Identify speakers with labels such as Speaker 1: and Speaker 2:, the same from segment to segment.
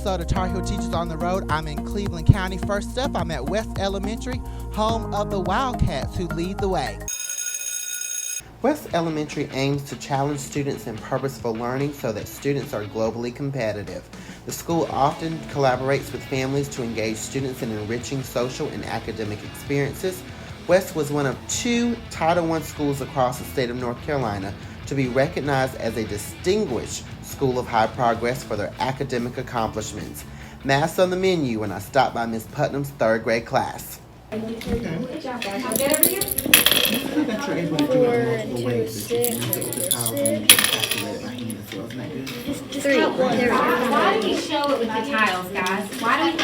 Speaker 1: episode of Tar Heel Teachers on the Road. I'm in Cleveland County. First up, I'm at West Elementary, home of the Wildcats who lead the way. West Elementary aims to challenge students in purposeful learning so that students are globally competitive. The school often collaborates with families to engage students in enriching social and academic experiences. West was one of 2 Title I schools across the state of North Carolina to be recognized as a distinguished school of high progress for their academic accomplishments. Math's on the menu when I stopped by Miss Putnam's 3rd grade class.
Speaker 2: Okay. Good job, guys. How good over here? 4 and 2 is 6. 3.
Speaker 3: Why do we show it with the tiles, guys? Why do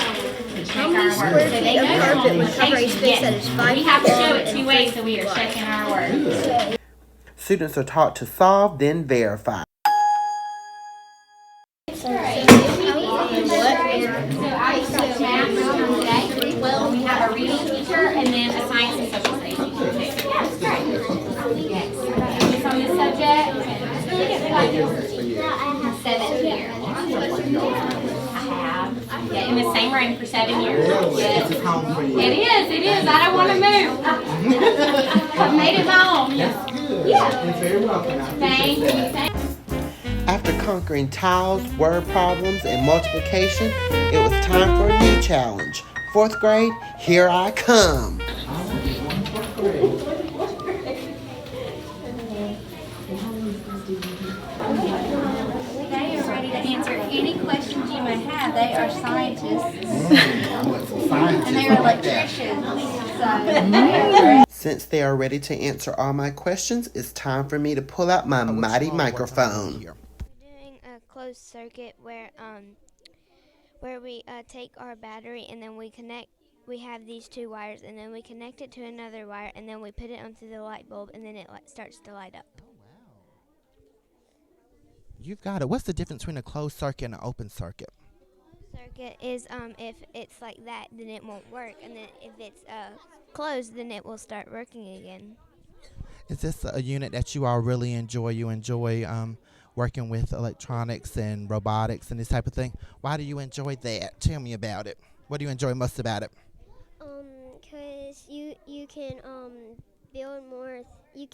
Speaker 3: we check our work?
Speaker 2: Square feet of carpet would cover a space that is 5
Speaker 3: We have to show it 2 ways, so we are checking our work.
Speaker 1: Students are taught to solve, then verify.
Speaker 3: Well, we have a reading teacher and then a science and social studies teacher too. Yeah, it's great. Yes. It's on this subject. I have 7 here. I have. Yeah, in the same room for 7 years. Yes. It is. I don't want to move. I've made it my own. Yeah.
Speaker 1: You're very welcome.
Speaker 3: Thank you.
Speaker 1: After conquering tiles, word problems, and multiplication, it was time for a new challenge. 4th grade, here I come.
Speaker 2: They are ready to answer any questions you may have. They are scientists. And they are electricians. So.
Speaker 1: Since they are ready to answer all my questions, it's time for me to pull out my mighty microphone.
Speaker 4: We're doing a closed circuit where we take our battery and then we have these 2 wires and then we connect it to another wire and then we put it onto the light bulb and then it starts to light up.
Speaker 1: Oh, wow. You've got it. What's the difference between a closed circuit and an open circuit?
Speaker 4: Circuit is if it's like that, then it won't work, and then if it's closed, then it will start working again.
Speaker 1: Is this a unit that you all really enjoy? You enjoy working with electronics and robotics and this type of thing? Why do you enjoy that? Tell me about it. What do you enjoy most about it?
Speaker 5: Because you can build more. You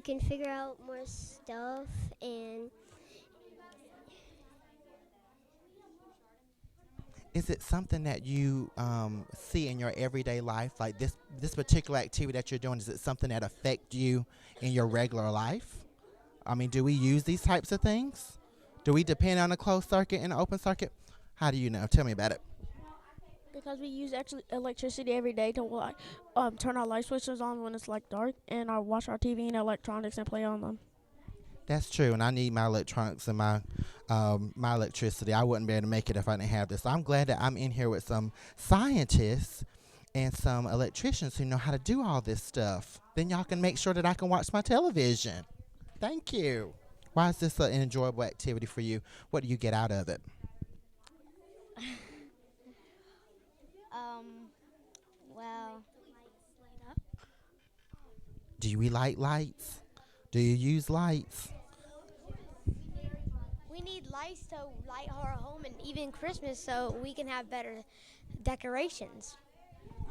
Speaker 5: can figure out more stuff and.
Speaker 1: Is it something that you see in your everyday life, like this particular activity that you're doing? Is it something that affects you in your regular life? I mean, do we use these types of things? Do we depend on a closed circuit and an open circuit? How do you know? Tell me about it.
Speaker 6: Because we use electricity every day to turn our light switches on when it's like dark, and watch our TV and electronics and play on them.
Speaker 1: That's true, and I need my electronics and my electricity. I wouldn't be able to make it if I didn't have this. So I'm glad that I'm in here with some scientists and some electricians who know how to do all this stuff. Then y'all can make sure that I can watch my television. Thank you. Why is this an enjoyable activity for you? What do you get out of it?
Speaker 4: Well,
Speaker 1: do you relight lights? Do you use lights?
Speaker 5: We need lights to light our home and even Christmas so we can have better decorations.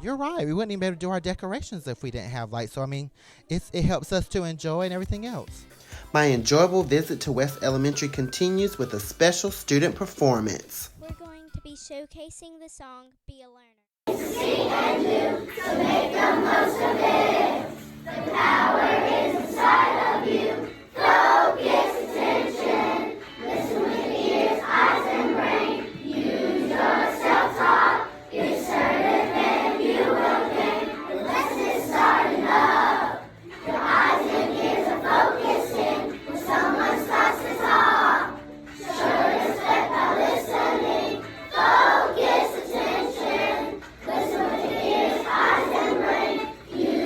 Speaker 1: You're right. We wouldn't even be able to do our decorations if we didn't have lights. So, I mean, it helps us to enjoy and everything else. My enjoyable visit to West Elementary continues with a special student performance.
Speaker 5: We're going to be showcasing the song, Be a Learner.
Speaker 7: Sing and do, so make the most of it. The power is inside of you. Focus attention. Listen with ears, eyes, and brain. Use your self-talk. You're certain that you will gain. The lesson is starting up. Your eyes and ears are focusing. When someone starts to talk, show respect by listening. Focus attention. Listen with your ears, eyes, and brain. Use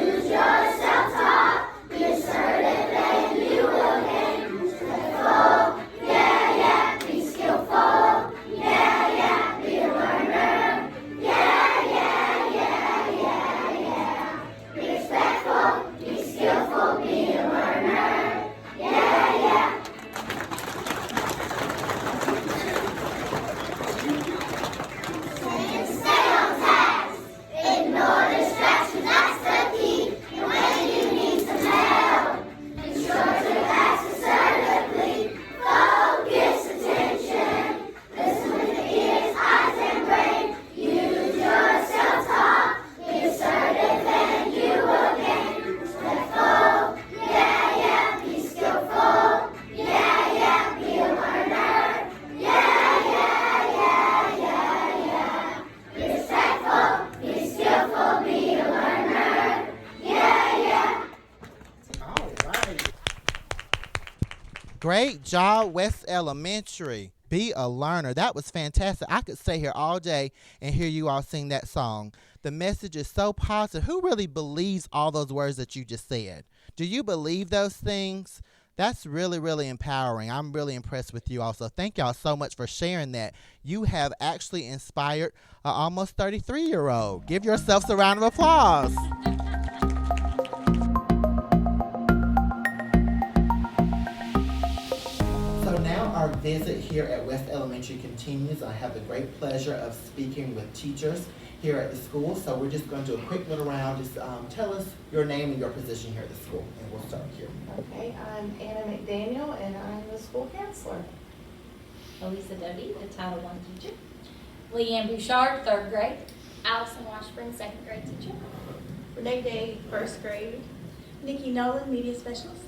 Speaker 1: Great job, West Elementary. Be a learner. That was fantastic. I could stay here all day and hear you all sing that song. The message is so positive. Who really believes all those words that you just said? Do you believe those things? That's really, really empowering. I'm really impressed with you also. Thank y'all so much for sharing that. You have actually inspired an almost 33-year-old. Give yourselves a round of applause. So now our visit here at West Elementary continues. I have the great pleasure of speaking with teachers here at the school. So we're just going to do a quick little round. Just tell us your name and your position here at the school, and we'll start here.
Speaker 8: Okay, I'm Anna McDaniel, and I'm the school counselor.
Speaker 3: Elisa Doty, the Title I teacher. Leanne Bouchard, 3rd grade.
Speaker 9: Allison Washburn, 2nd grade teacher.
Speaker 10: Renee Day, 1st grade. Nikki Nolen, media specialist.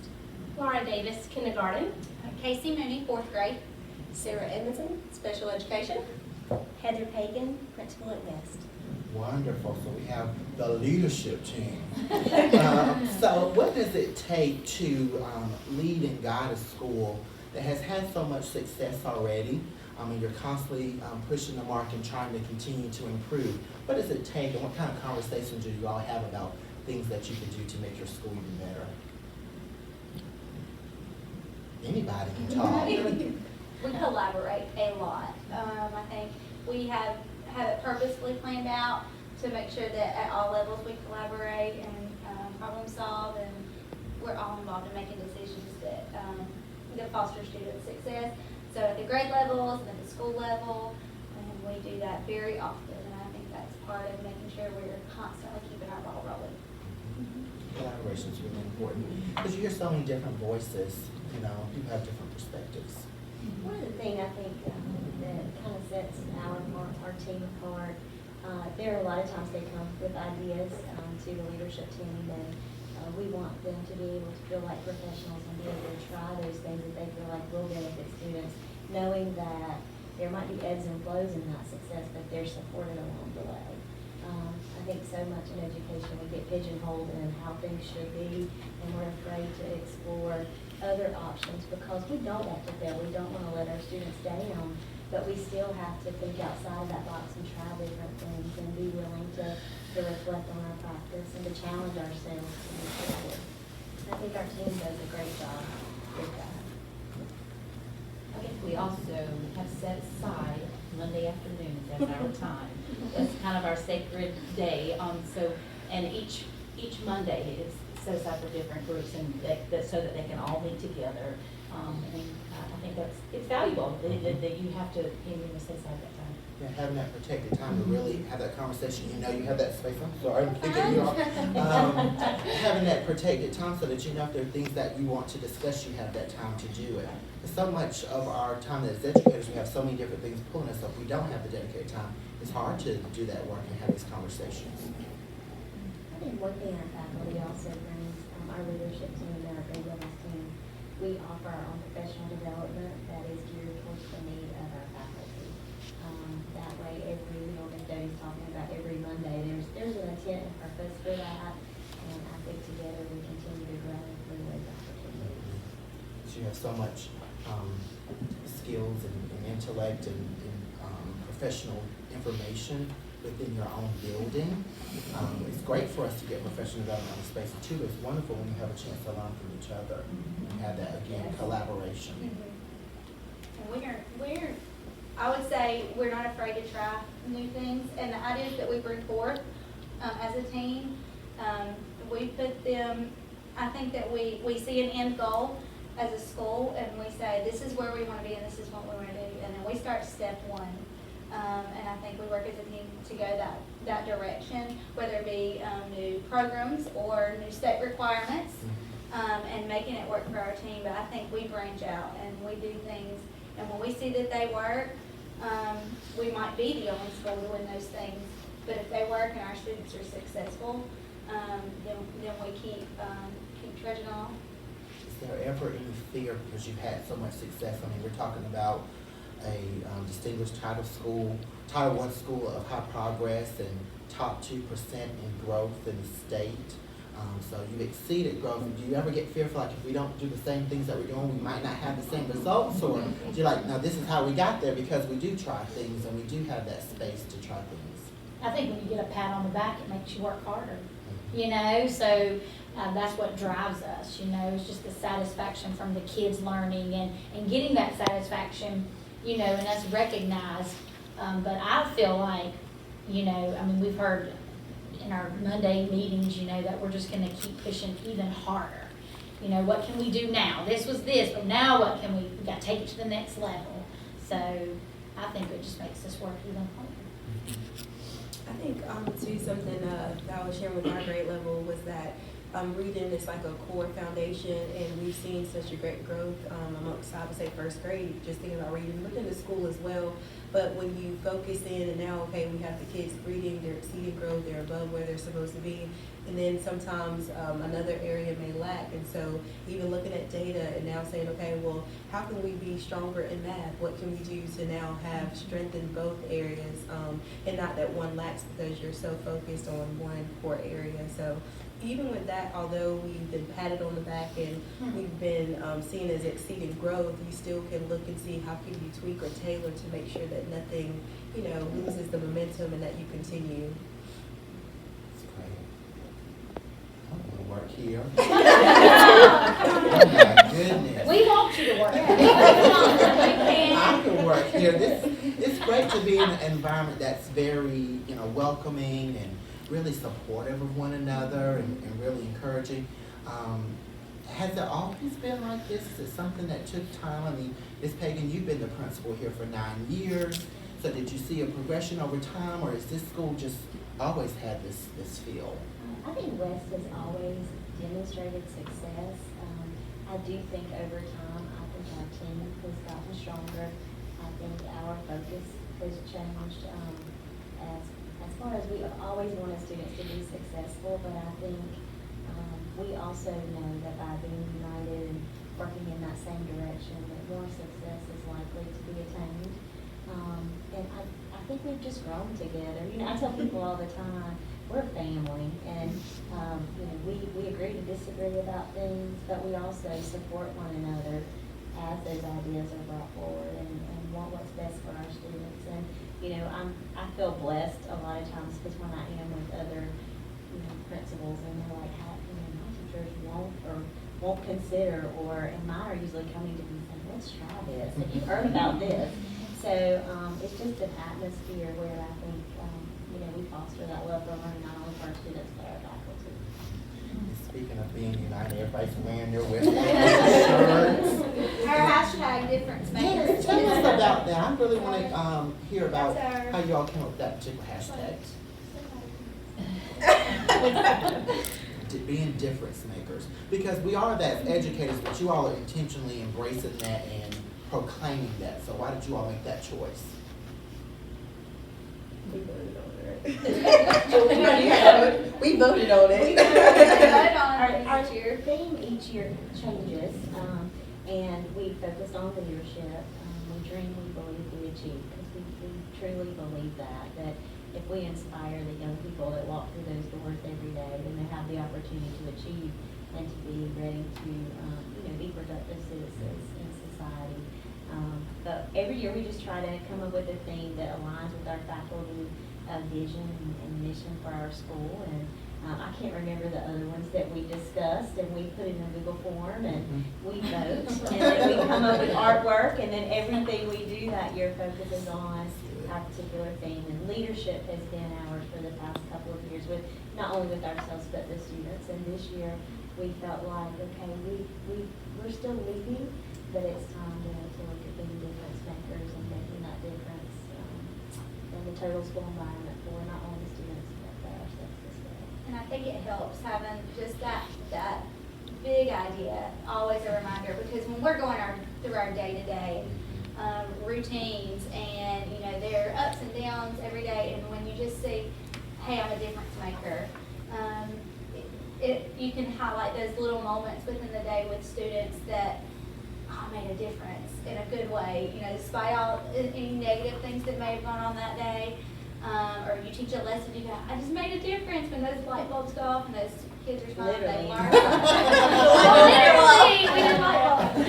Speaker 9: Laura Davis, kindergarten.
Speaker 2: Casey Mooney, 4th grade.
Speaker 8: Sarah Edmondson, special education.
Speaker 9: Heather Pagan, principal at West.
Speaker 1: Wonderful. So we have the leadership team. So what does it take to lead and guide a school that has had so much success already? And you're constantly pushing the mark and trying to continue to improve. What does it take, and what kind of conversations do you all have about things that you can do to make your school even better? Anybody can talk.
Speaker 2: We collaborate a lot. I think we have it purposefully planned out to make sure that at all levels we collaborate and problem solve, and we're all involved in making decisions that foster student success. So at the grade levels and at the school level, and we do that very often, and I think that's part of making sure we're constantly keeping our ball rolling.
Speaker 1: Collaboration is really important because you hear so many different voices. You know, people have different perspectives.
Speaker 11: One of the things I think that kind of sets our team apart, there are a lot of times they come with ideas to the leadership team, and we want them to be able to feel like professionals and be able to try those things that they feel like will benefit students, knowing that there might be ebbs and flows in that success, but they're supported along the way. I think so much in education we get pigeonholed in how things should be, and we're afraid to explore other options because we don't want to fail. We don't want to let our students down, but we still have to think outside of that box and try different things and be willing to reflect on our practice and to challenge ourselves to move forward. I think our team does a great job with that.
Speaker 12: I think we also have set aside Monday afternoons as our time. That's kind of our sacred day. And each Monday is set aside for different groups, and so that they can all meet together. And I think it's valuable that you have to set aside that time.
Speaker 1: Yeah, having that protected time to really have that conversation. You know, you have that space. I'm sorry, I'm thinking you all. Having that protected time so that you know if there are things that you want to discuss, you have that time to do it. Because so much of our time as educators, we have so many different things pulling us. So if we don't have the dedicated time, it's hard to do that work and have these conversations.
Speaker 11: I think one thing our faculty also brings, our leadership team and our grade level team, we offer our own professional development that is geared towards the need of our faculty. That way, every Doty's talking about every Monday, there's an intent and purpose for that, and I think together we continue to grow through those opportunities.
Speaker 1: So you have so much skills and intellect and professional information within your own building. It's great for us to get professional development on the space too. It's wonderful when you have a chance to learn from each other and have that, again, collaboration.
Speaker 2: And I would say we're not afraid to try new things, and the ideas that we bring forth as a team, we put them, I think that we see an end goal as a school, and we say this is where we want to be and this is what we want to do, and then we start step one. And I think we work as a team to go that direction, whether it be new programs or new state requirements, and making it work for our team. But I think we branch out and we do things, and when we see that they work, we might be the only school doing those things, but if they work and our students are successful, then we keep trudging on.
Speaker 1: Is there ever any fear because you've had so much success? I mean, we're talking about a distinguished Title I school of high progress and top 2% in growth in the state. So you've exceeded growth. Do you ever get fearful, like if we don't do the same things that we're doing, we might not have the same results? Or you're like, no, this is how we got there because we do try things and we do have that space to try things?
Speaker 3: I think when you get a pat on the back, it makes you work harder, you know, so that's what drives us, you know, it's just the satisfaction from the kids learning and getting that satisfaction, you know, and us recognized. But I feel like, you know, I mean, we've heard in our Monday meetings, you know, that we're just gonna keep pushing even harder. You know, what can we do now? This was this, but now what can we gotta take it to the next level. So I think it just makes us work even harder.
Speaker 13: I think too, something that I was sharing with our grade level was that reading is like a core foundation, and we've seen such a great growth amongst, I would say, first grade, just thinking about reading within the school as well. But when you focus in and now, okay, we have the kids reading, they're exceeding growth, they're above where they're supposed to be, and then sometimes another area may lack. And so even looking at data and now saying, okay, well, how can we be stronger in math? What can we do to now have strength in both areas, and not that one lacks because you're so focused on one core area. So even with that, although we've been patted on the back and we've been seen as exceeding growth, you still can look and see how can you tweak or tailor to make sure that nothing, you know, loses the momentum and that you continue.
Speaker 1: I'm gonna work here. Oh my goodness.
Speaker 3: We want you to work.
Speaker 1: I can work here. It's great to be in an environment that's very, you know, welcoming and really supportive of one another and really encouraging. Has it always been like this? Is it something that took time? I mean, Ms. Pagan, you've been the principal here for 9 years. So did you see a progression over time, or is this school just always had this feel?
Speaker 11: I think West has always demonstrated success. I do think over time, I think our team has gotten stronger. I think our focus has changed. As far as we always wanted students to be successful, but I think we also know that by being united and working in that same direction, that more success is likely to be attained. And I think we've just grown together. You know, I tell people all the time, we're a family, and you know, we agree to disagree about things, but we also support one another as those ideas are brought forward and want what's best for our students. And you know, I feel blessed a lot of times because when I am with other, you know, principals and they're like, how, you know, my teachers won't consider, or and mine are usually coming to me saying, let's try this. Have you heard about this? So it's just an atmosphere where I think you know, we foster that love for learning not only for our students but our faculty.
Speaker 1: Speaking of being united, everybody's wearing their West shirts.
Speaker 2: Our hashtag difference makers.
Speaker 1: Yes, tell us about that. I really want to hear about how you all came up with that particular hashtag. Being difference makers. Because we are that as educators, but you all are intentionally embracing that and proclaiming that. So why did you all make that choice?
Speaker 13: We voted on it. We voted on it.
Speaker 11: Our theme each year changes, and we focused on leadership. We dream, we believe, we achieve, because we truly believe that if we inspire the young people that walk through those doors every day, then they have the opportunity to achieve and to be ready to you know, be productive citizens in society. But every year we just try to come up with a theme that aligns with our faculty vision and mission for our school. And I can't remember the other ones that we discussed, and we put it in a Google form and we vote, and then we come up with artwork, and then everything we do that year focuses on our particular theme. And leadership has been ours for the past couple of years, with not only with ourselves but the students. And this year we felt like, okay, we're still leading, but it's time to look at being difference makers and making that difference in the total school environment for not only the students but for ourselves as well.
Speaker 2: And I think it helps having just that big idea, always a reminder, because when we're going through our day-to-day routines, and you know, there are ups and downs every day, and when you just see, hey, I'm a difference maker, you can highlight those little moments within the day with students that I made a difference in a good way, you know, despite all any negative things that may have gone on that day, or you teach a lesson, you go, I just made a difference when those light bulbs go off and those kids are smiling. They
Speaker 11: Literally.
Speaker 2: learn. Literally, we did light bulbs.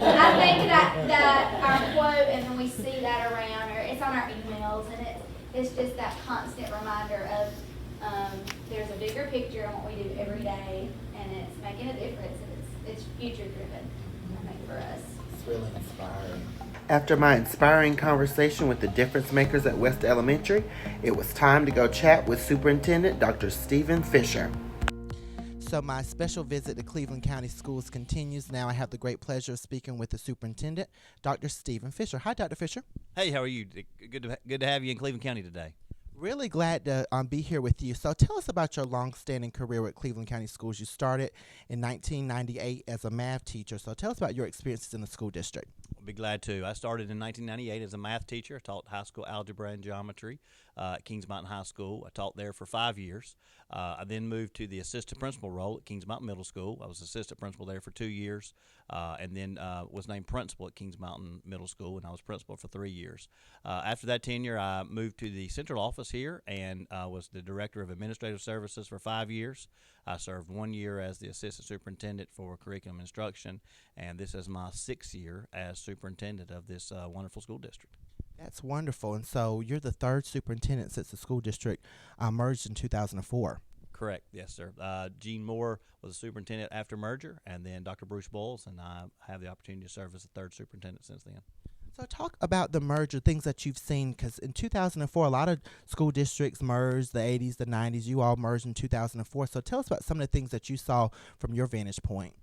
Speaker 2: I think that our quote, and then we see that around, or it's on our emails, and it's just that constant reminder of there's a bigger picture on what we do every day, and it's making a difference, and it's future driven, I think, for us.
Speaker 1: It's really inspiring. After my inspiring conversation with the difference makers at West Elementary, it was time to go chat with Superintendent Dr. Stephen Fisher. So my special visit to Cleveland County Schools continues. Now I have the great pleasure of speaking with the superintendent, Dr. Stephen Fisher. Hi, Dr. Fisher.
Speaker 14: Hey, how are you? Good to have you in Cleveland County today.
Speaker 1: Really glad to be here with you. So tell us about your long-standing career with Cleveland County Schools. You started in 1998 as a math teacher. So tell us about your experiences in the school district.
Speaker 14: I'll be glad to. I started in 1998 as a math teacher. I taught high school algebra and geometry at Kings Mountain High School. I taught there for 5 years. I then moved to the assistant principal role at Kings Mountain Middle School. I was assistant principal there for 2 years, and then was named principal at Kings Mountain Middle School, and I was principal for 3 years. After that tenure, I moved to the central office here and was the director of administrative services for 5 years. I served 1 year as the assistant superintendent for curriculum instruction, and this is my 6th year as superintendent of this wonderful school district.
Speaker 1: That's wonderful. And so you're the third superintendent since the school district merged in 2004.
Speaker 14: Correct. Yes, sir. Gene Moore was the superintendent after merger, and then Dr. Bruce Boyles, and I have the opportunity to serve as the third superintendent since then.
Speaker 1: So talk about the merger, things that you've seen, because in 2004, a lot of school districts merged, the 80s, the 90s. You all merged in 2004. So tell us about some of the things that you saw from your vantage point.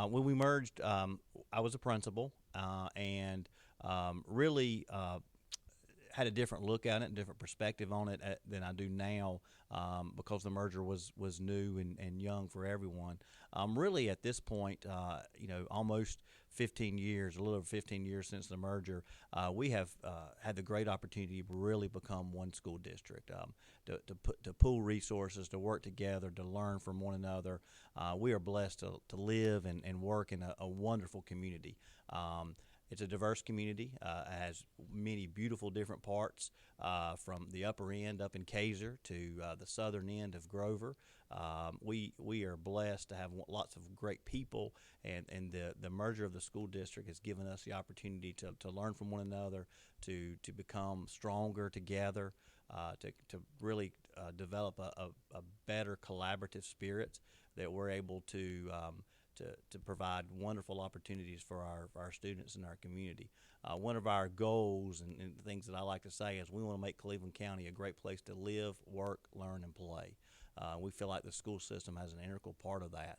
Speaker 14: When we merged, I was a principal and really had a different look at it and different perspective on it than I do now because the merger was new and young for everyone. Really, at this point, almost 15 years, a little over 15 years since the merger, we have had the great opportunity to really become one school district, to pool resources, to work together, to learn from one another. We are blessed to live and work in a wonderful community. It's a diverse community. It has many beautiful different parts from the upper end up in Kaiser to the southern end of Grover. We are blessed to have lots of great people, and the merger of the school district has given us the opportunity to learn from one another, to become stronger together, to really develop a better collaborative spirit that we're able to provide wonderful opportunities for our students in our community. One of our goals and things that I like to say is we want to make Cleveland County a great place to live, work, learn, and play. We feel like the school system has an integral part of that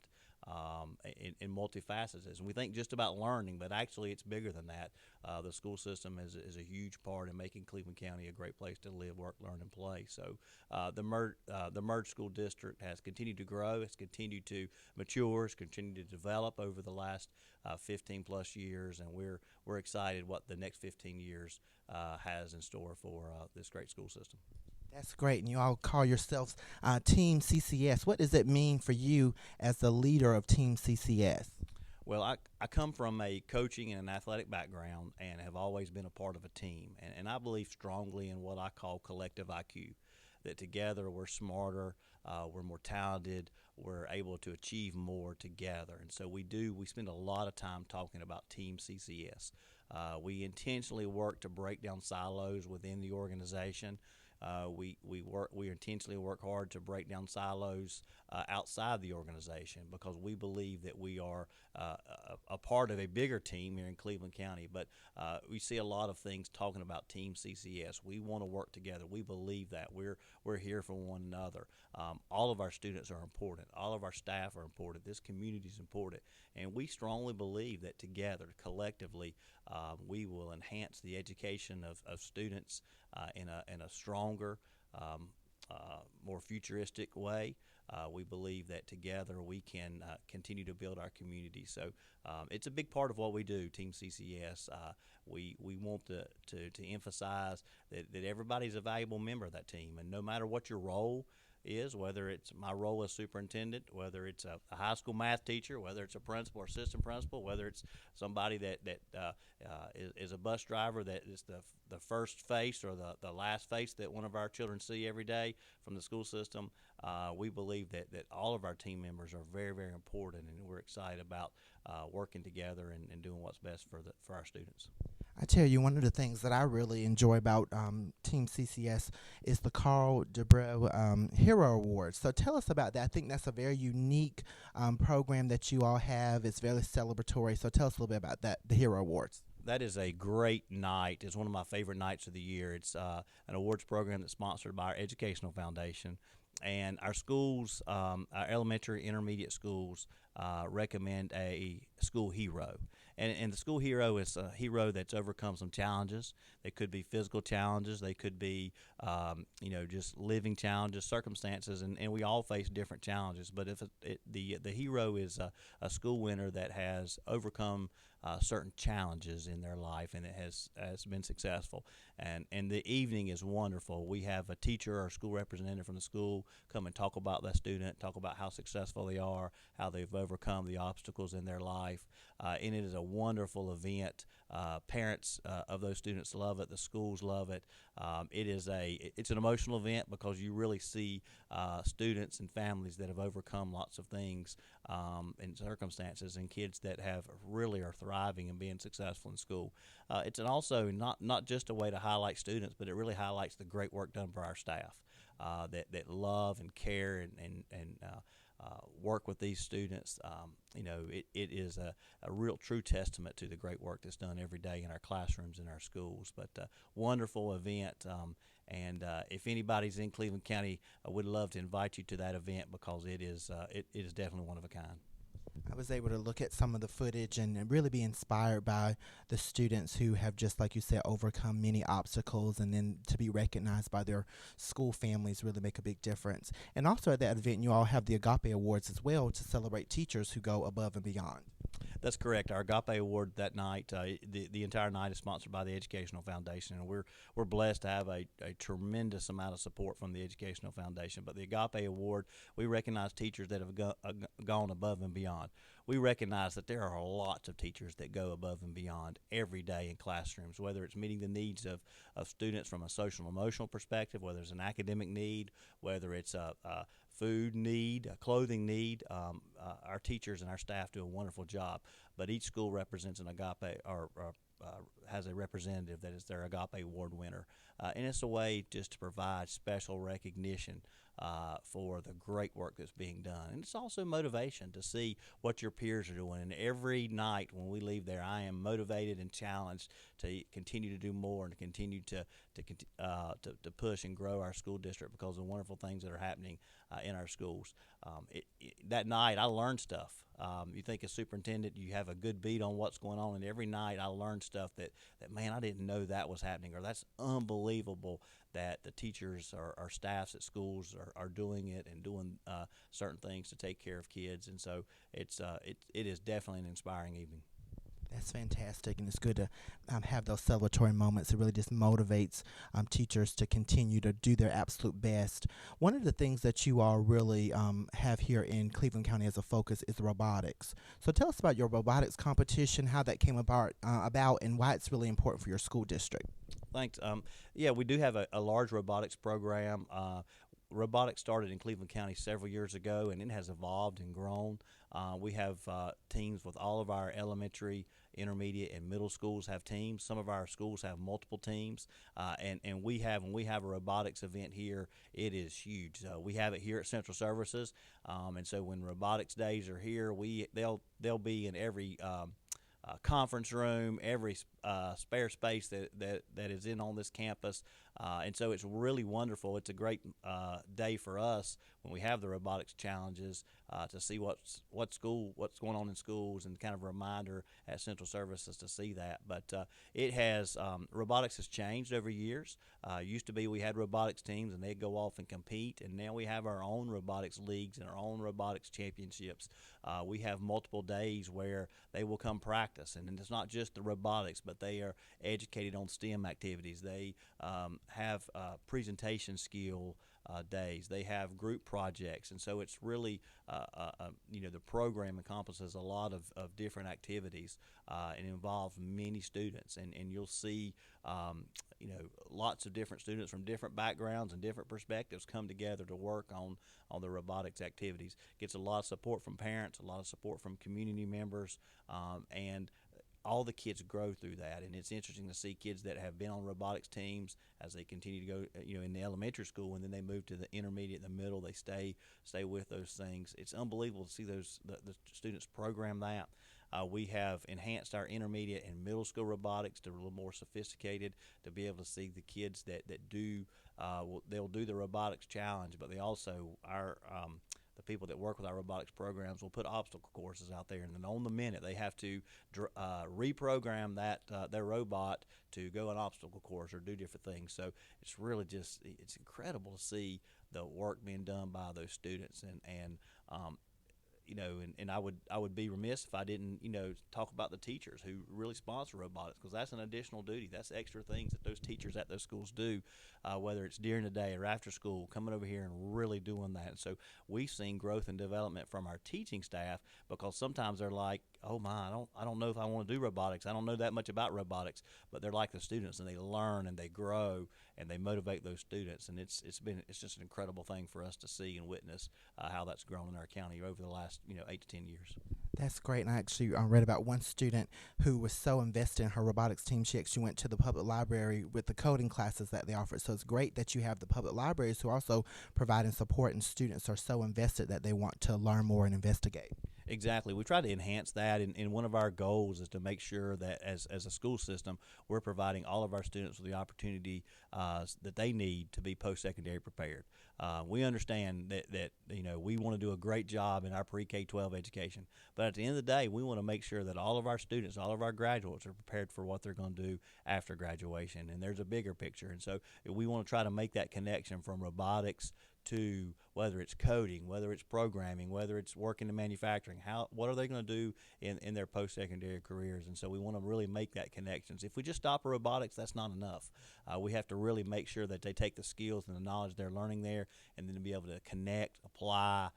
Speaker 14: in multifacets. And we think just about learning, but actually it's bigger than that. The school system is a huge part in making Cleveland County a great place to live, work, learn, and play. So the merged school district has continued to grow. It's continued to mature. It's continued to develop over the last 15 plus years, and we're excited what the next 15 years has in store for this great school system.
Speaker 1: That's great. And you all call yourselves Team CCS. What does it mean for you as the leader of Team CCS?
Speaker 14: Well, I come from a coaching and an athletic background and have always been a part of a team. And I believe strongly in what I call collective IQ, that together we're smarter, we're more talented, we're able to achieve more together. And so we spend a lot of time talking about Team CCS. We intentionally work to break down silos within the organization. We intentionally work hard to break down silos outside the organization because we believe that we are a part of a bigger team here in Cleveland County. But we see a lot of things talking about Team CCS. We want to work together. We believe that we're here for one another. All of our students are important. All of our staff are important. This community is important, and we strongly believe that together, collectively, we will enhance the education of students in a stronger, more futuristic way. We believe that together we can continue to build our community. So it's a big part of what we do, Team CCS. We want to emphasize that everybody's a valuable member of that team, and no matter what your role, is, whether it's my role as superintendent, whether it's a high school math teacher, whether it's a principal or assistant principal, whether it's somebody that is a bus driver that is the first face or the last face that one of our children see every day from the school system. We believe that all of our team members are very, very important, and we're excited about working together and doing what's best for our students.
Speaker 1: I tell you, one of the things that I really enjoy about Team CCS is the Carl Debrew Hero Awards. So tell us about that. I think that's a very unique program that you all have. It's very celebratory. So tell us a little bit about that, the Hero Awards.
Speaker 14: That is a great night. It's one of my favorite nights of the year. It's an awards program that's sponsored by our Educational Foundation. And our schools, our elementary, intermediate schools, recommend a school hero. And the school hero is a hero that's overcome some challenges. They could be physical challenges. They could be, just living challenges, circumstances, and we all face different challenges. But if the hero is a school winner that has overcome certain challenges in their life and it has been successful, and the evening is wonderful. We have a teacher or school representative from the school come and talk about that student, talk about how successful they are, how they've overcome the obstacles in their life, and it is a wonderful event. Parents of those students love it. The schools love it. It's an emotional event because you really see students and families that have overcome lots of things and circumstances, and kids that really are thriving and being successful in school. It's also not just a way to highlight students, but it really highlights the great work done by our staff that love and care and work with these students. It is a real true testament to the great work that's done every day in our classrooms and our schools. But wonderful event, and if anybody's in Cleveland County, I would love to invite you to that event because it is definitely one of a kind.
Speaker 1: I was able to look at some of the footage and really be inspired by the students who have, just like you said, overcome many obstacles, and then to be recognized by their school families really make a big difference. And also at that event, you all have the Agape Awards as well to celebrate teachers who go above and beyond.
Speaker 14: That's correct. Our Agape Award that night, the entire night is sponsored by the Educational Foundation, and we're blessed to have a tremendous amount of support from the Educational Foundation. But the Agape Award, we recognize teachers that have gone above and beyond. We recognize that there are lots of teachers that go above and beyond every day in classrooms, whether it's meeting the needs of students from a social and emotional perspective, whether it's an academic need, whether it's a food need, a clothing need. Our teachers and our staff do a wonderful job, but each school represents an Agape or has a representative that is their Agape Award winner. And it's a way just to provide special recognition for the great work that's being done. And it's also motivation to see what your peers are doing. And every night when we leave there, I am motivated and challenged to continue to do more and to continue to push and grow our school district because of the wonderful things that are happening in our schools. That night, I learned stuff. You think as superintendent, you have a good beat on what's going on, and every night I learned stuff that man, I didn't know that was happening, or that's unbelievable that the teachers or staffs at schools are doing it and doing certain things to take care of kids. And so it is definitely an inspiring evening.
Speaker 1: That's fantastic, and it's good to have those celebratory moments. It really just motivates teachers to continue to do their absolute best. One of the things that you all really have here in Cleveland County as a focus is robotics. So tell us about your robotics competition, how that came about, and why it's really important for your school district.
Speaker 14: Thanks. Yeah, we do have a large robotics program. Robotics started in Cleveland County several years ago, and it has evolved and grown. We have teams with all of our elementary, intermediate, and middle schools have teams. Some of our schools have multiple teams, and when we have a robotics event here, it is huge. We have it here at Central Services, and so when robotics days are here, they'll be in every conference room, every spare space that is on this campus, and so it's really wonderful. It's a great day for us when we have the robotics challenges to see what's going on in schools, and kind of a reminder at Central Services to see that. But robotics has changed over years. Used to be we had robotics teams and they'd go off and compete, and now we have our own robotics leagues and our own robotics championships. We have multiple days where they will come practice, and it's not just the robotics, but they are educated on STEM activities. They have presentation skill, days. They have group projects, and so it's really, the program encompasses a lot of different activities and involves many students, and you'll see, lots of different students from different backgrounds and different perspectives come together to work on the robotics activities. Gets a lot of support from parents, a lot of support from community members, and all the kids grow through that, and it's interesting to see kids that have been on robotics teams as they continue to go, in the elementary school, and then they move to the intermediate, the middle. They stay with those things. It's unbelievable to see the students program that. We have enhanced our intermediate and middle school robotics to a little more sophisticated, to be able to see the kids that do, they'll do the robotics challenge, but they also, the people that work with our robotics programs will put obstacle courses out there, and then on the minute they have to reprogram their robot to go an obstacle course or do different things. So it's really it's incredible to see the work being done by those students, and I would be remiss if I didn't, talk about the teachers who really sponsor robotics, because that's an additional duty. That's extra things that those teachers at those schools do, whether it's during the day or after school, coming over here and really doing that. And so we've seen growth and development from our teaching staff, because sometimes they're like, oh my, I don't know if I want to do robotics. I don't know that much about robotics, but they're like the students, and they learn and they grow and they motivate those students. And it's just an incredible thing for us to see and witness how that's grown in our county over the last 8 to 10 years.
Speaker 1: That's great. And I actually read about one student who was so invested in her robotics team, she actually went to the public library with the coding classes that they offered. So it's great that you have the public libraries who are also providing support, and students are so invested that they want to learn more and investigate.
Speaker 14: Exactly. We try to enhance that, and one of our goals is to make sure that as a school system, we're providing all of our students with the opportunity that they need to be post-secondary prepared. We understand that we want to do a great job in our pre-K-12 education, but at the end of the day, we want to make sure that all of our students, all of our graduates are prepared for what they're going to do after graduation, and there's a bigger picture. And so we want to try to make that connection from robotics to whether it's coding, whether it's programming, whether it's working in manufacturing. What are they going to do in their post-secondary careers? And so we want to really make that connections. If we just stop at robotics, that's not enough. We have to really make sure that they take the skills and the knowledge they're learning there, and then to be able to connect, apply.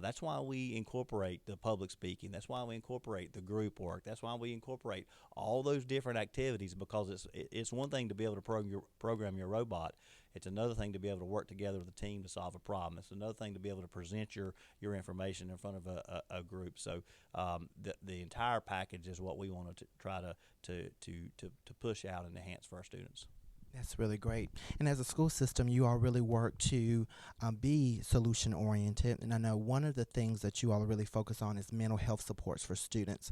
Speaker 14: That's why we incorporate the public speaking. That's why we incorporate the group work. That's why we incorporate all those different activities, because it's one thing to be able to program your robot. It's another thing to be able to work together with a team to solve a problem. It's another thing to be able to present your information in front of a group. So the entire package is what we want to try to push out and enhance for our students.
Speaker 1: That's really great. And as a school system, you all really work to be solution oriented. And I know one of the things that you all really focus on is mental health supports for students.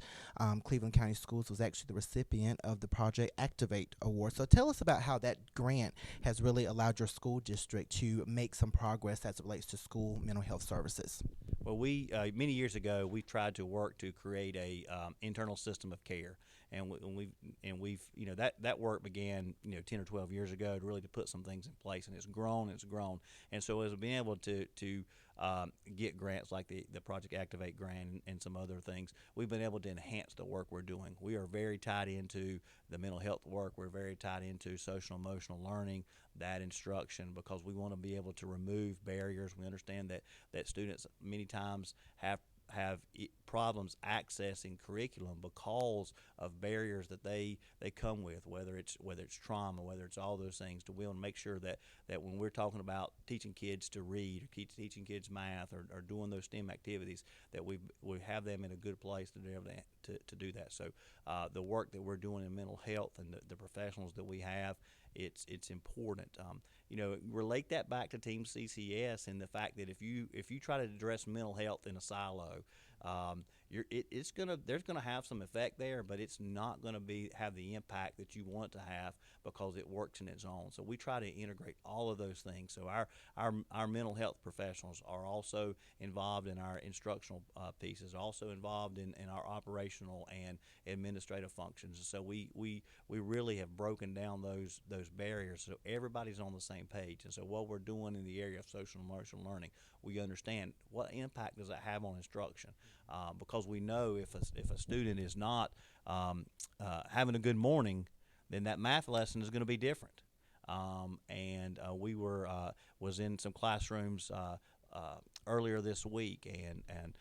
Speaker 1: Cleveland County Schools was actually the recipient of the Project Activate Award. So tell us about how that grant has really allowed your school district to make some progress as it relates to school mental health services.
Speaker 14: Well, we many years ago, we tried to work to create a internal system of care. And we've that work began 10 or 12 years ago to put some things in place, and it's grown. And so as we've been able to get grants like the Project Activate grant and some other things, we've been able to enhance the work we're doing. We are very tied into the mental health work. We're very tied into social emotional learning, that instruction, because we want to be able to remove barriers. We understand that students many times have problems accessing curriculum because of barriers that they come with, whether it's trauma, whether it's all those things. To be able to make sure that when we're talking about teaching kids to read, or teaching kids math, or doing those STEM activities, that we have them in a good place to be able to do that. So the work that we're doing in mental health and the professionals that we have, it's important. Relate that back to Team CCS and the fact that if you try to address mental health in a silo, there's gonna have some effect there, but it's not gonna have the impact that you want it to have, because it works in its own. So we try to integrate all of those things. So our mental health professionals are also involved in our instructional pieces, also involved in our operational and administrative functions. So we really have broken down those barriers, so everybody's on the same page. And so what we're doing in the area of social and emotional learning, we understand what impact does that have on instruction, because we know if a student is not having a good morning, then that math lesson is going to be different. and we was in some classrooms earlier this week, and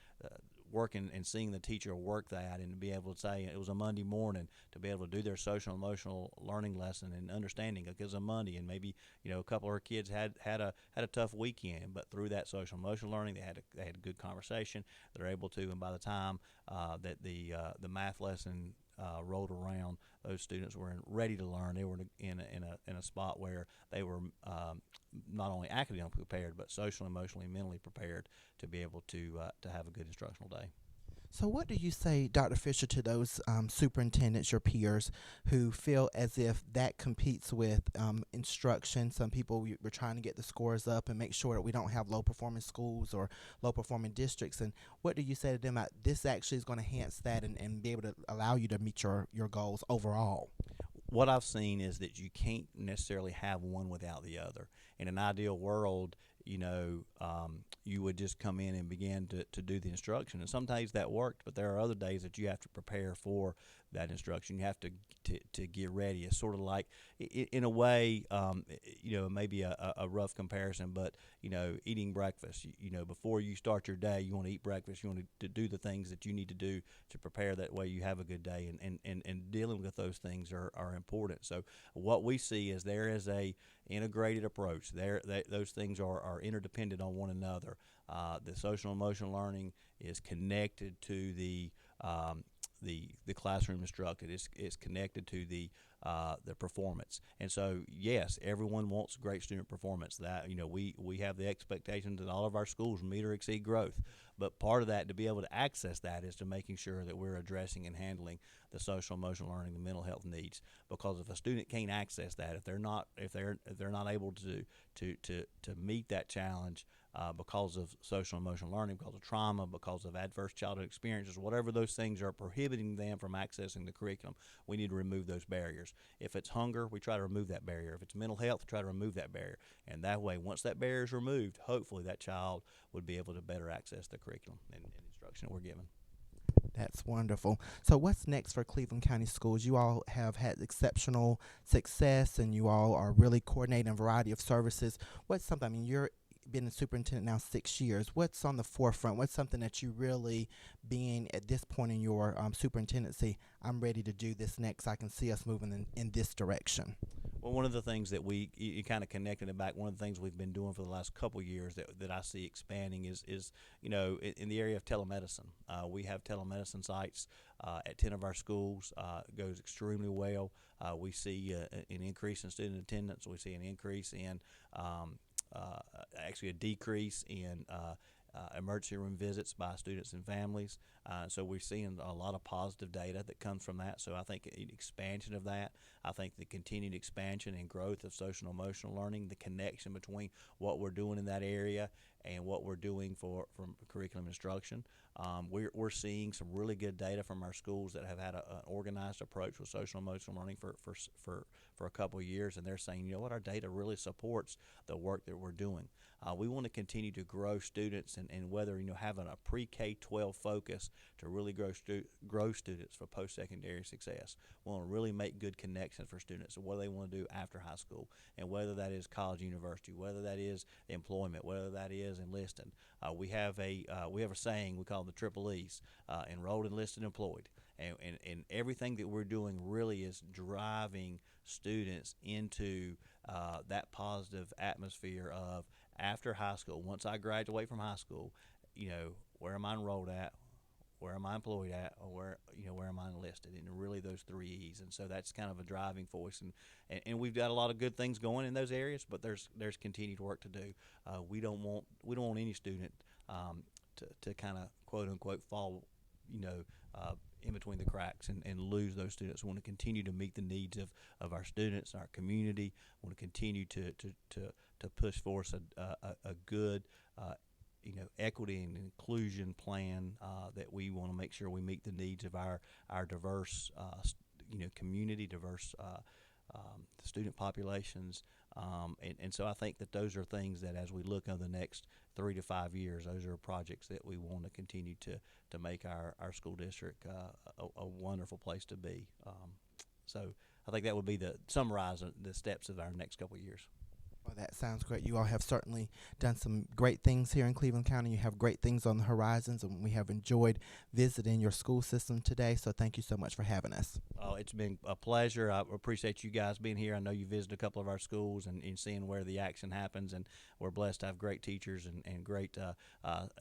Speaker 14: working and seeing the teacher work that, and to be able to say it was a Monday morning, to be able to do their social and emotional learning lesson and understanding it was a Monday, and maybe a couple of our kids had a tough weekend, but through that social and emotional learning they had a good conversation. They're able to, and by the time that the math lesson rolled around, those students were ready to learn. They were in a spot where they were not only academically prepared, but socially, emotionally, and mentally prepared to be able to have a good instructional day.
Speaker 1: So what do you say, Dr. Fisher, to those superintendents, your peers, who feel as if that competes with instruction? Some people, we're trying to get the scores up and make sure that we don't have low-performing schools or low-performing districts. And what do you say to them about this actually is going to enhance that and be able to allow you to meet your goals overall?
Speaker 14: What I've seen is that you can't necessarily have one without the other. In an ideal world, you would just come in and begin to do the instruction. And some days that worked, but there are other days that you have to prepare for that instruction. You have to get ready. It's sort of like, in a way, maybe a rough comparison, but, eating breakfast. Before you start your day, you want to eat breakfast. You want to do the things that you need to do to prepare that way you have a good day. And dealing with those things are important. So what we see is there is a integrated approach. Those things are interdependent on one another. The social and emotional learning is connected to the classroom instructed. It's connected to the performance. And so, yes, everyone wants great student performance. That we have the expectation that all of our schools meet or exceed growth. But part of that, to be able to access that, is to making sure that we're addressing and handling the social emotional learning, the mental health needs. Because if a student can't access that, if they're not able to meet that challenge because of social and emotional learning, because of trauma, because of adverse childhood experiences, whatever those things are prohibiting them from accessing the curriculum, we need to remove those barriers. If it's hunger, we try to remove that barrier. If it's mental health, we try to remove that barrier. And that way, once that barrier is removed, hopefully that child would be able to better access the curriculum and instruction that we're given.
Speaker 1: That's wonderful. So what's next for Cleveland County Schools? You all have had exceptional success, and you all are really coordinating a variety of services. What's something, you're been a superintendent now 6 years. What's on the forefront? What's something that you really, being at this point in your superintendency, I'm ready to do this next. I can see us moving in this direction.
Speaker 14: Well, one of the things that you kind of connected it back, one of the things we've been doing for the last couple of years that I see expanding is in the area of telemedicine. We have telemedicine sites at 10 of our schools. It goes extremely well. We see an increase in student attendance. We see an increase in actually a decrease in emergency room visits by students and families. So we're seeing a lot of positive data that comes from that. So I think expansion of that, I think the continued expansion and growth of social and emotional learning, the connection between what we're doing in that area and what we're doing from curriculum instruction. We're seeing some really good data from our schools that have had an organized approach with social and emotional learning for a couple of years, and they're saying, our data really supports the work that we're doing. We want to continue to grow students, and whether having a pre-K-12 focus to really grow students for post-secondary success. We want to really make good connections for students of what they want to do after high school, and whether that is college, university, whether that is employment, whether that is enlisting. We have a saying we call the triple E's: enrolled, enlisted, employed. And everything that we're doing really is driving students into that positive atmosphere of after high school. Once I graduate from high school, where am I enrolled at? Where am I employed at? Or where am I enlisted? And really those three E's. And so that's kind of a driving force. And we've got a lot of good things going in those areas, but there's continued work to do. We don't want any student to kind of quote unquote fall, in between the cracks and lose those students. We want to continue to meet the needs of our students, our community. We want to continue to push forth a good equity and inclusion plan that we want to make sure we meet the needs of our diverse community, diverse student populations. And so I think that those are things that as we look over the next 3 to 5 years, those are projects that we want to continue to make our school district a wonderful place to be. So I think that would be the summarize the steps of our next couple of years.
Speaker 1: Well, that sounds great. You all have certainly done some great things here in Cleveland County. You have great things on the horizons, and we have enjoyed visiting your school system today. So thank you so much for having us.
Speaker 14: Oh, it's been a pleasure. I appreciate you guys being here. I know you visited a couple of our schools and seeing where the action happens, and we're blessed to have great teachers and great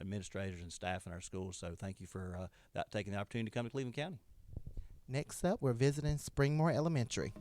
Speaker 14: administrators and staff in our schools. So thank you for taking the opportunity to come to Cleveland County.
Speaker 1: Next up, we're visiting Springmore Elementary.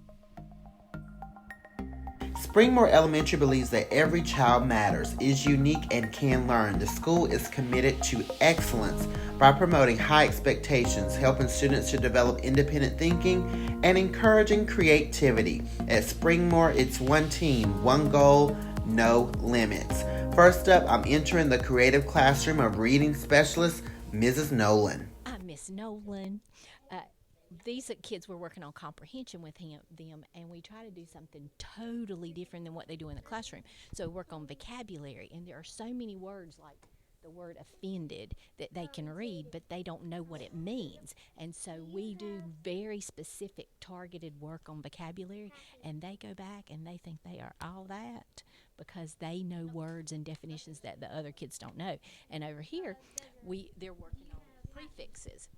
Speaker 1: Springmore Elementary believes that every child matters, is unique, and can learn. The school is committed to excellence by promoting high expectations, helping students to develop independent thinking, and encouraging creativity. At Springmore, it's one team, one goal, no limits. First up, I'm entering the creative classroom of reading specialist, Mrs. Nolen.
Speaker 15: I'm Miss Nolen. These kids were working on comprehension with them, and we try to do something totally different than what they do in the classroom. So work on vocabulary, and there are so many words like the word offended that they can read, but they don't know what it means. And so we do very specific targeted work on vocabulary, and they go back and they think they are all that because they know words and definitions that the other kids don't know. And over here, they're working on prefixes.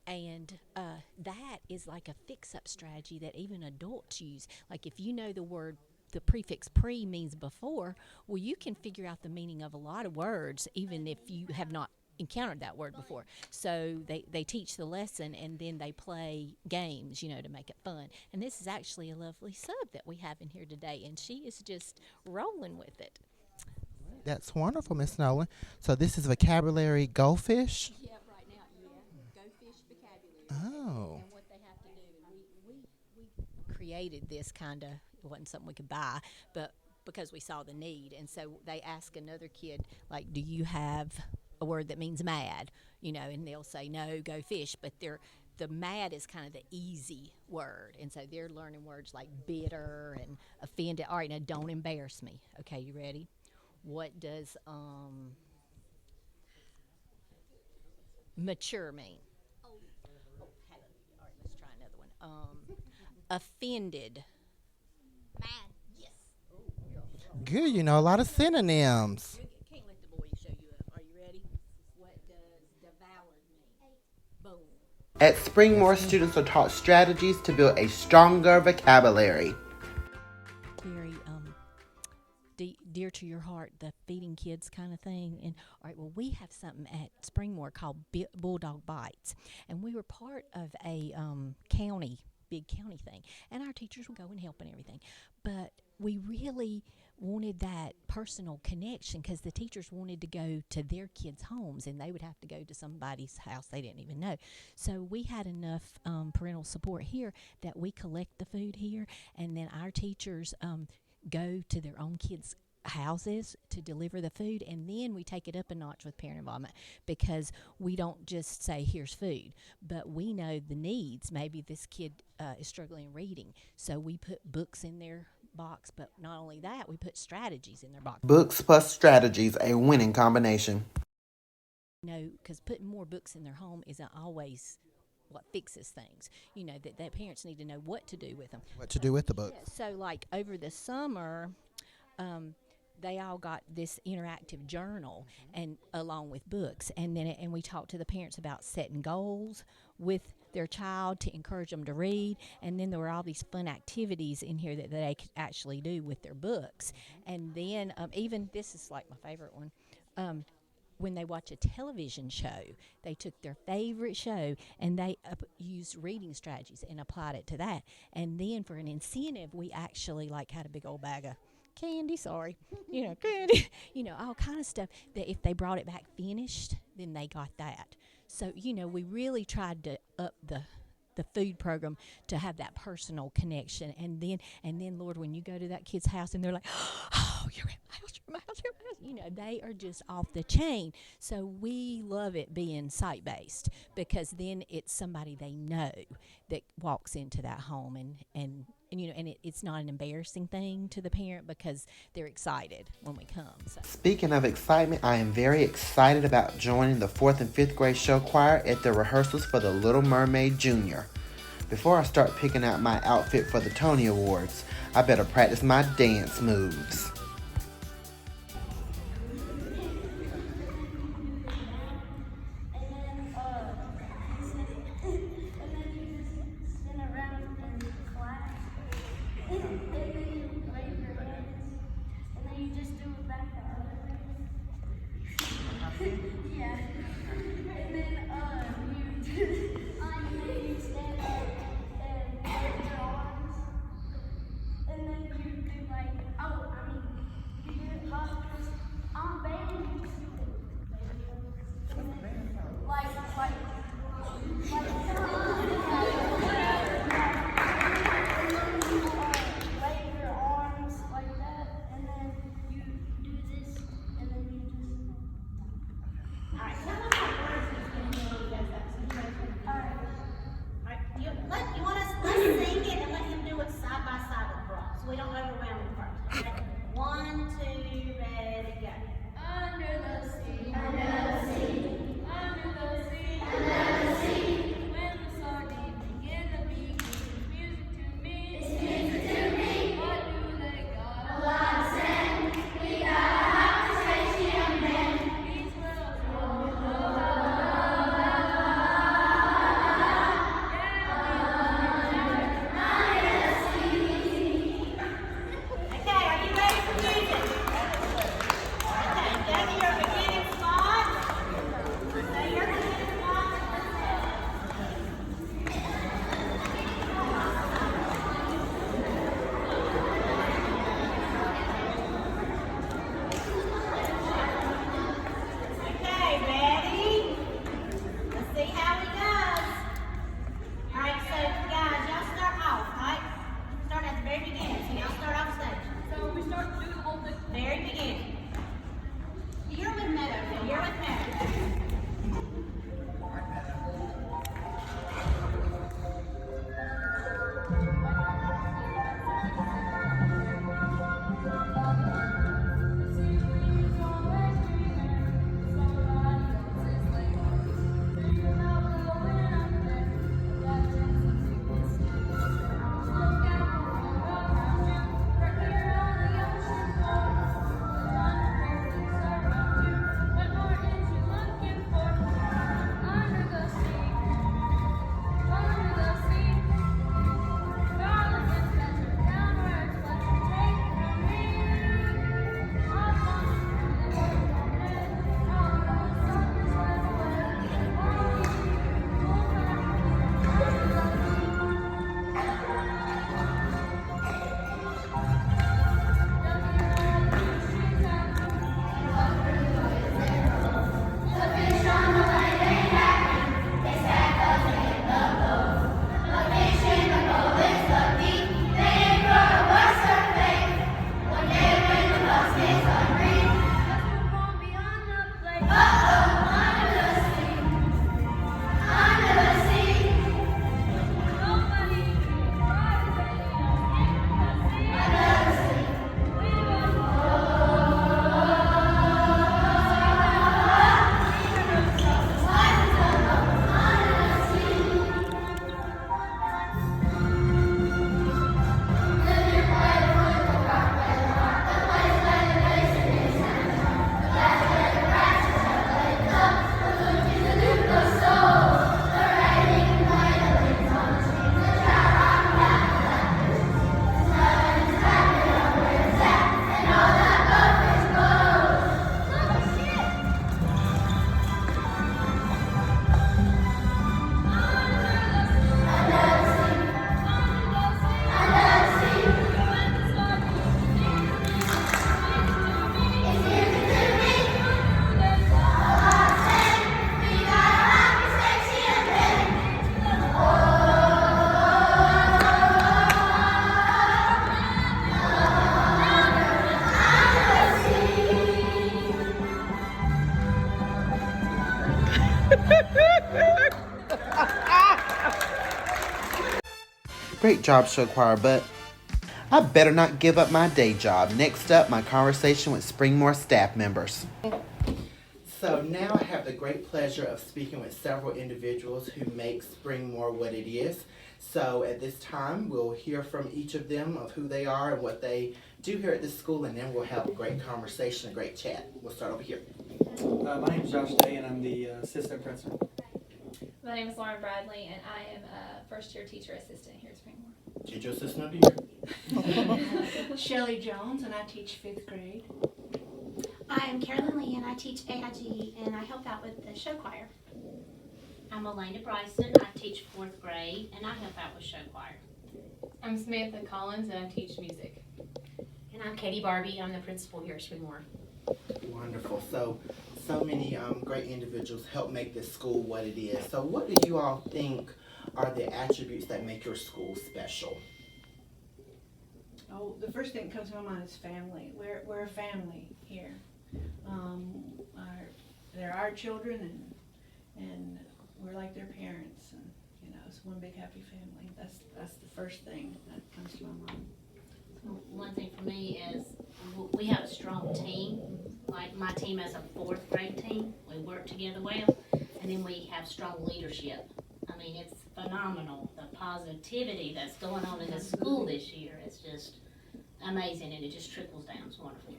Speaker 15: And that is like a fix-up strategy that even adults use. Like if you know the prefix pre means before, well, you can figure out the meaning of a lot of words even if you have not encountered that word before. So they teach the lesson, and then they play games, to make it fun. And this is actually a lovely sub that we have in here today, and she is just rolling with it.
Speaker 1: That's wonderful, Miss Nolen. So this is vocabulary goldfish?
Speaker 15: Yeah, right now, goldfish vocabulary.
Speaker 1: Oh.
Speaker 15: And what they have to do, we created this kind of, it wasn't something we could buy, but because we saw the need. And so they ask another kid, like, do you have a word that means mad? And they'll say, no, go fish. But the mad is kind of the easy word. And so they're learning words like bitter and offended. All right, now don't embarrass me. Okay, you ready? What does mature mean? All right, let's try another one. Offended.
Speaker 5: Mad.
Speaker 15: Yes.
Speaker 1: Good, a lot of synonyms.
Speaker 15: Can't let the boys show you up. Are you ready? What does devoured mean? Boom.
Speaker 1: At Springmore, students are taught strategies to build a stronger vocabulary.
Speaker 15: Very dear to your heart, the feeding kids kind of thing. And all right, well, we have something at Springmore called Bulldog Bites, and we were part of a big county thing, and our teachers would go and help and everything. But we really wanted that personal connection because the teachers wanted to go to their kids' homes, and they would have to go to somebody's house they didn't even know. So we had enough parental support here that we collect the food here, and then our teachers go to their own kids' houses to deliver the food, and then we take it up a notch with parent involvement because we don't just say here's food, but we know the needs. Maybe this kid is struggling reading, so we put books in their box, but not only that, we put strategies in their box.
Speaker 1: Books plus strategies, a winning combination.
Speaker 15: Because putting more books in their home isn't always what fixes things. That parents need to know what to do with them.
Speaker 1: What to do with the book.
Speaker 15: Yeah, so like over the summer, they all got this interactive journal and along with books, and we talked to the parents about setting goals with their child to encourage them to read, and then there were all these fun activities in here that they could actually do with their books. And then even this is like my favorite one. When they watch a television show, they took their favorite show and they used reading strategies and applied it to that. And then for an incentive, we actually had a big old bag of candy, candy, all kind of stuff that if they brought it back finished, then they got that. So, we really tried to up the food program to have that personal connection. And then, Lord, when you go to that kid's house and they're like, oh, you're in my house, you're in my house, you're in my house. They are just off the chain. So we love it being site-based because then it's somebody they know that walks into that home and it's not an embarrassing thing to the parent because they're excited when we come. So.
Speaker 1: Speaking of excitement, I am very excited about joining the 4th and 5th grade show choir at the rehearsals for The Little Mermaid Junior. Before I start picking out my outfit for the Tony Awards, I better practice my dance moves. Great job, show choir, but I better not give up my day job. Next up, my conversation with Springmore staff members. So now I have the great pleasure of speaking with several individuals who make Springmore what it is. So at this time, we'll hear from each of them of who they are and what they do here at this school, and then we'll have a great conversation, a great chat. We'll start over here.
Speaker 16: My name is Josh Day, and I'm the assistant principal.
Speaker 17: My name is Lauren Bradley, and I am a first-year teacher assistant here at Springmore.
Speaker 1: Teacher assistant of the year.
Speaker 10: Shelley Jones, and I teach 5th grade.
Speaker 18: I am Carolyn Lee, and I teach AIG, and I help out with the show choir.
Speaker 19: I'm Elena Bryson. I teach 4th grade, and I help out with show choir.
Speaker 17: I'm Samantha Collins, and I teach music.
Speaker 19: And I'm Katie Barbie. I'm the principal here at Springmore.
Speaker 1: Wonderful. So many great individuals help make this school what it is. So what do you all think are the attributes that make your school special?
Speaker 10: Oh, the first thing that comes to my mind is family. We're a family here. They're our children, and we're like their parents, and it's one big happy family. That's the first thing that comes to my mind.
Speaker 19: One thing for me is we have a strong team. Like my team as a 4th grade team, we work together well, and then we have strong leadership. I mean, it's phenomenal, the positivity that's going on in the school this year. It's just amazing, and it just trickles down. It's wonderful.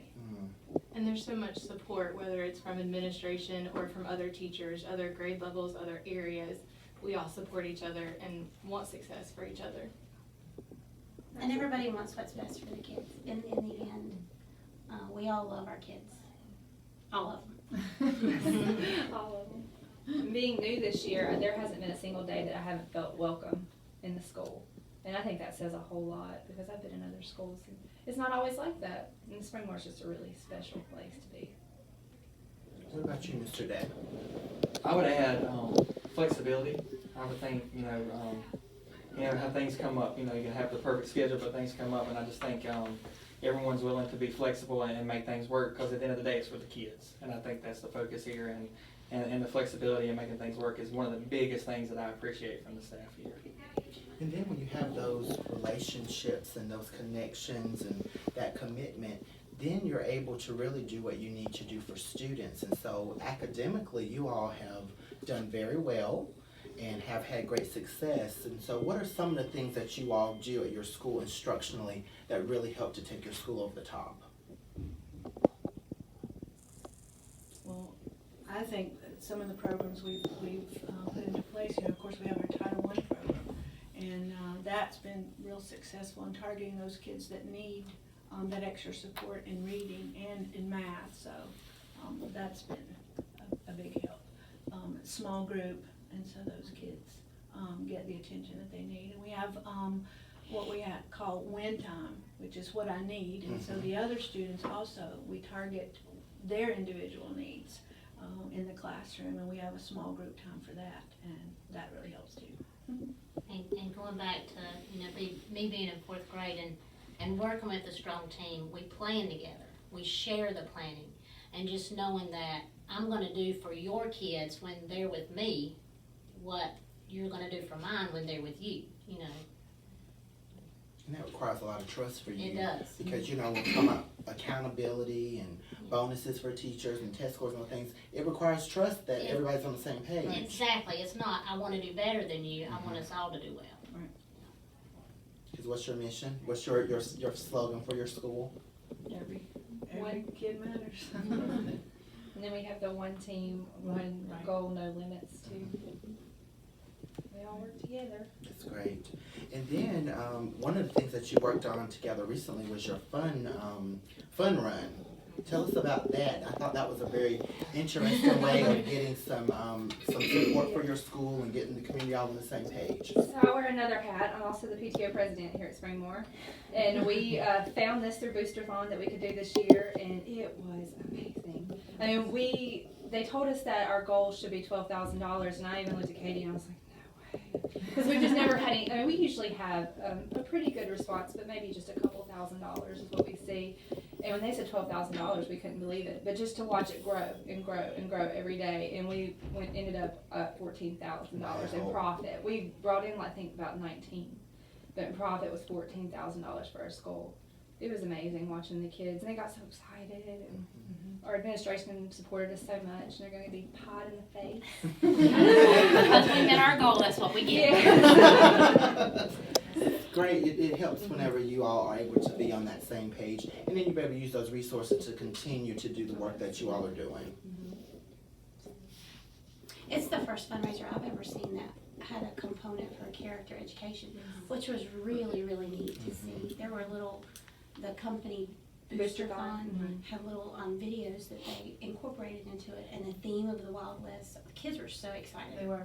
Speaker 17: And there's so much support, whether it's from administration or from other teachers, other grade levels, other areas. We all support each other and want success for each other.
Speaker 18: And everybody wants what's best for the kids. In the end, we all love our kids. All of them.
Speaker 17: All of them. Being new this year, there hasn't been a single day that I haven't felt welcome in the school. And I think that says a whole lot, because I've been in other schools and it's not always like that. And Springmore's just a really special place to be.
Speaker 1: What about you, Mr. Day?
Speaker 16: I would add flexibility. I would think, how things come up. You can have the perfect schedule, but things come up, and I just think everyone's willing to be flexible and make things work, because at the end of the day, it's for the kids. And I think that's the focus here, and the flexibility and making things work is one of the biggest things that I appreciate from the staff here.
Speaker 1: And then when you have those relationships and those connections and that commitment, then you're able to really do what you need to do for students. And so academically, you all have done very well and have had great success. And so what are some of the things that you all do at your school instructionally that really help to take your school over the top?
Speaker 10: Well, I think that some of the programs we've put into place, of course we have our Title I program, and that's been real successful in targeting those kids that need that extra support in reading and in math, so that's been a big help. Small group, and so those kids get the attention that they need. And we have what we call win time, which is what I need, and so the other students also, we target their individual needs in the classroom, and we have a small group time for that, and that really helps too.
Speaker 19: And going back to me being in 4th grade and working with a strong team, we plan together. We share the planning, and just knowing that I'm going to do for your kids when they're with me what you're going to do for mine when they're with you.
Speaker 1: And that requires a lot of trust for you.
Speaker 19: It does.
Speaker 1: Because, when it comes up accountability and bonuses for teachers and test scores and things, it requires trust that everybody's on the same page.
Speaker 19: Exactly. It's not, I want to do better than you. I want us all to do well.
Speaker 10: Right.
Speaker 1: Because what's your mission? What's your slogan for your school?
Speaker 10: Every kid matters.
Speaker 17: And then we have the one team, one goal, no limits too. We all work together.
Speaker 1: That's great. And then one of the things that you worked on together recently was your fun run. Tell us about that. I thought that was a very interesting way of getting some support for your school and getting the community all on the same page.
Speaker 17: So I wear another hat. I'm also the PTO president here at Springmore. And we found this through Boosterthon that we could do this year, and it was amazing. I mean, they told us that our goal should be $12,000, and I even looked at Katie and I was like, because we've just never had any. I mean, we usually have a pretty good response, but maybe just a couple $1,000 is what we see. And when they said $12,000, we couldn't believe it. But just to watch it grow and grow and grow every day, and we ended up at $14,000 in profit. We brought in, I think, about 19, but in profit was $14,000 for our school. It was amazing watching the kids, and they got so excited. And our administration supported us so much, and they're gonna be pied in the face.
Speaker 19: Because we met our goal, that's what we get.
Speaker 17: Yeah.
Speaker 1: Great, it helps whenever you all are able to be on that same page, and then you're able to use those resources to continue to do the work that you all are doing.
Speaker 18: It's the first fundraiser I've ever seen that had a component for character education, which was really, really neat to see. There were the company Booster Fund had little videos that they incorporated into it, and the theme of the Wild West. The kids were so excited.
Speaker 17: They were.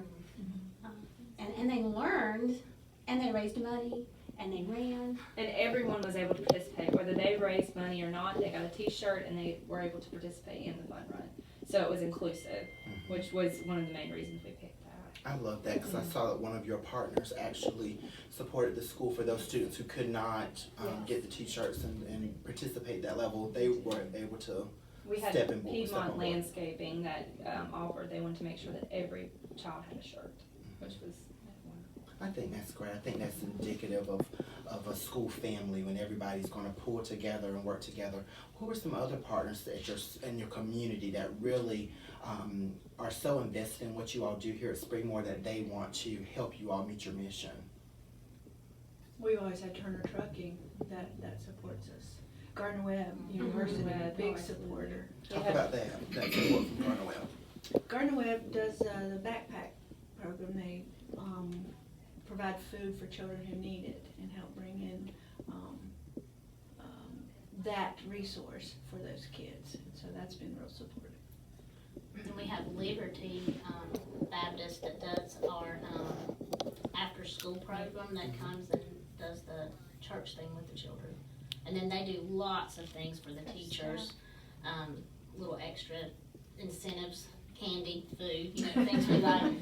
Speaker 18: And they learned, and they raised money, and they ran.
Speaker 17: And everyone was able to participate, whether they raised money or not. They got a T-shirt, and they were able to participate in the fun run. So it was inclusive, which was one of the main reasons we picked that.
Speaker 1: I love that because I saw that one of your partners actually supported the school for those students who could not get the T-shirts and participate at that level. They were able to
Speaker 17: We had
Speaker 1: step in.
Speaker 17: Piedmont Landscaping that offered. They wanted to make sure that every child had a shirt, which was wonderful.
Speaker 1: I think that's great. I think that's indicative of a school family when everybody's going to pull together and work together. Who are some other partners that in your community that really are so invested in what you all do here at Springmore that they want to help you all meet your mission?
Speaker 10: We've always had Turner Trucking that supports us. Gardner Webb University, big supporter.
Speaker 1: Talk about that support from Gardner Webb.
Speaker 10: Gardner Webb does the backpack program. They provide food for children who need it and help bring in that resource for those kids. And so that's been real supportive.
Speaker 19: And we have Liberty Baptist that does our after-school program that comes and does the church thing with the children. And then they do lots of things for the teachers, little extra incentives, candy, food, things we like.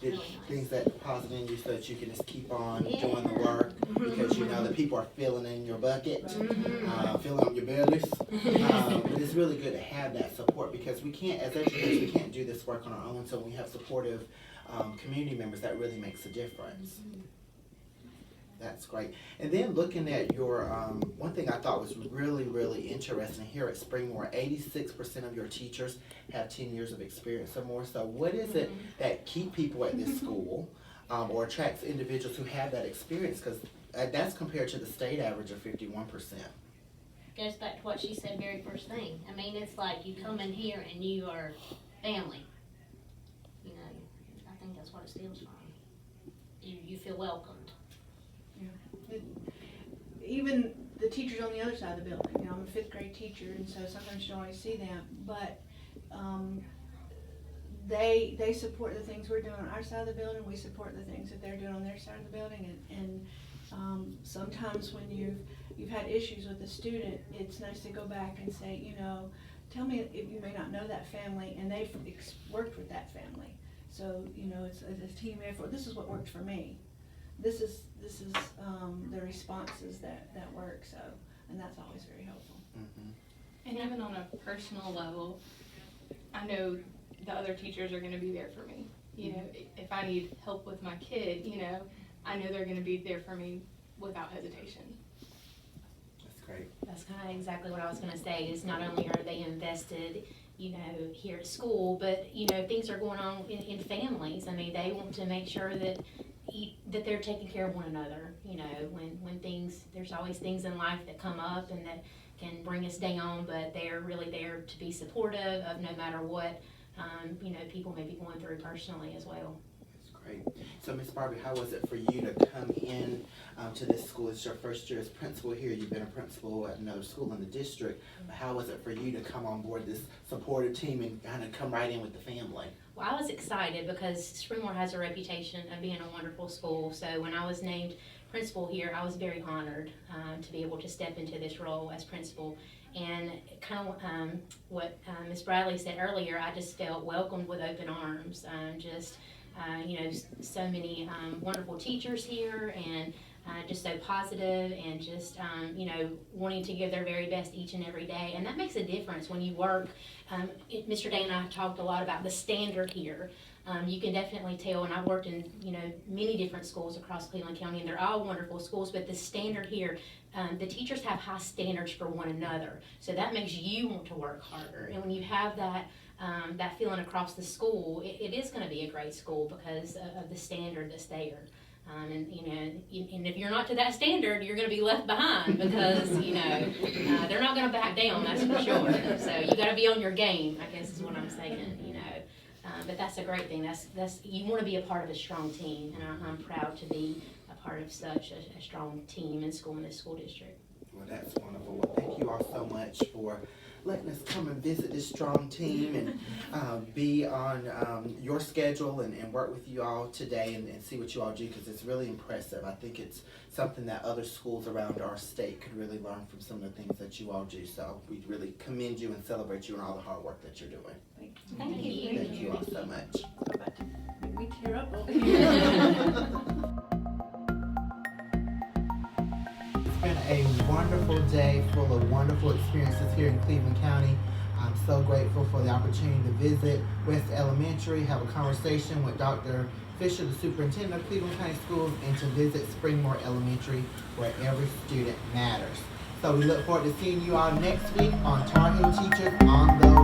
Speaker 19: Really nice.
Speaker 1: Things that deposit in you so that you can just keep on doing the work because you know that people are filling in your bucket, filling up your bellies. But it's really good to have that support because we can't, as educators, we can't do this work on our own. So when we have supportive community members, that really makes a difference. That's great. And then looking at your, one thing I thought was really, really interesting here at Springmore, 86% of your teachers have 10 years of experience or more. So what is it that keep people at this school or attracts individuals who have that experience? Because that's compared to the state average of 51%.
Speaker 19: Goes back to what she said very first thing. I mean, it's like you come in here and you are family. I think that's what it stems from. You feel welcomed.
Speaker 10: Even the teachers on the other side of the building, I'm a 5th grade teacher, and so sometimes you don't always see them, but they support the things we're doing on our side of the building. We support the things that they're doing on their side of the building, and sometimes when you've had issues with a student, it's nice to go back and say, tell me if you may not know that family, and they've worked with that family. So it's a team effort. This is what worked for me. This is the responses that work, so, and that's always very helpful.
Speaker 17: And even on a personal level, I know the other teachers are going to be there for me. If I need help with my kid, I know they're going to be there for me without hesitation.
Speaker 1: That's great.
Speaker 3: That's kind of exactly what I was going to say, is not only are they invested, here at school, but, things are going on in families. I mean, they want to make sure that they're taking care of one another. When things, there's always things in life that come up and that can bring us down, but they're really there to be supportive of no matter what, people may be going through personally as well.
Speaker 1: That's great. So Ms. Barbie, how was it for you to come in to this school? It's your first year as principal here. You've been a principal at another school in the district. But how was it for you to come on board this supportive team and kind of come right in with the family?
Speaker 3: Well, I was excited because Springmore has a reputation of being a wonderful school. So when I was named principal here, I was very honored to be able to step into this role as principal. And kind of what Ms. Bradley said earlier, I just felt welcomed with open arms. So many wonderful teachers here, and just so positive, and just wanting to give their very best each and every day. And that makes a difference when you work. Mr. Day and I talked a lot about the standard here.
Speaker 9: You can definitely tell, and I've worked in, many different schools across Cleveland County, and they're all wonderful schools, but the standard here, the teachers have high standards for one another, so that makes you want to work harder. And when you have that feeling across the school, it is going to be a great school because of the standard that's there. And if you're not to that standard, you're going to be left behind because they're not going to back down. That's for sure. So you got to be on your game, I guess is what I'm saying. But that's a great thing. That's you want to be a part of a strong team, and I'm proud to be a part of such a strong team in this school district.
Speaker 1: Well, that's wonderful. Well, thank you all so much for letting us come and visit this strong team and be on your schedule and work with you all today and see what you all do, because it's really impressive. I think it's something that other schools around our state could really learn from some of the things that you all do. So we really commend you and celebrate you and all the hard work that you're doing.
Speaker 9: Thank you.
Speaker 1: Thank you all so much.
Speaker 10: We tear up over
Speaker 1: It's been a wonderful day full of wonderful experiences here in Cleveland County. I'm so grateful for the opportunity to visit West Elementary, have a conversation with Dr. Fisher, the superintendent of Cleveland County Schools, and to visit Springmore Elementary, where every student matters. So we look forward to seeing you all next week on Tar Heel Teachers on the Road.